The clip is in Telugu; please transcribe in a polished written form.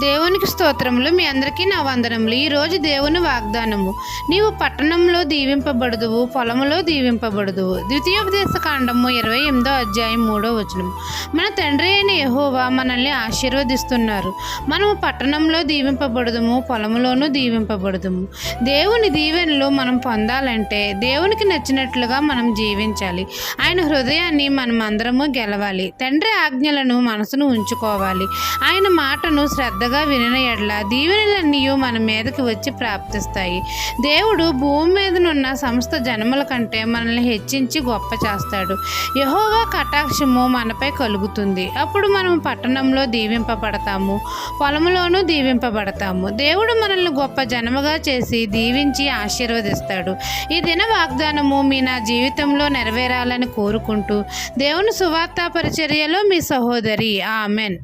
దేవునికి స్తోత్రములు. మీ అందరికీ నా వందనములు. ఈరోజు దేవుని వాగ్దానము. నీవు పట్టణంలో దీవింపబడుదువు, పొలములో దీవింపబడుదువు. ద్వితీయోపదేశ కాండము 28వ అధ్యాయం 3వ వచనం. మన తండ్రి అయిన యెహోవా మనల్ని ఆశీర్వదిస్తున్నారు. మనము పట్టణంలో దీవింపబడుదుము, పొలములోనూ దీవింపబడుదుము. దేవుని దీవెనలు మనం పొందాలంటే దేవునికి నచ్చినట్లుగా మనం జీవించాలి. ఆయన హృదయాన్ని మనం అందరము గెలవాలి. తండ్రి ఆజ్ఞలను మనసును ఉంచుకోవాలి. ఆయన మాటను శ్రద్ధగా వినిన ఎడల దీవెనలన్నీ మన మీదకి వచ్చి ప్రాప్తిస్తాయి. దేవుడు భూమి మీదనున్న సమస్త జనముల కంటే మనల్ని హెచ్చించి గొప్ప చేస్తాడు. యెహోవా కటాక్షము మనపై కలుగుతుంది. అప్పుడు మనము పట్టణంలో దీవింపబడతాము, పొలములోనూ దీవింపబడతాము. దేవుడు మనల్ని గొప్ప జనముగా చేసి దీవించి ఆశీర్వదిస్తాడు. ఈ దిన వాగ్దానము నా జీవితంలో నెరవేరాలని కోరుకుంటూ దేవుని సువార్త పరిచర్యలో మీ సహోదరి. ఆమెన్.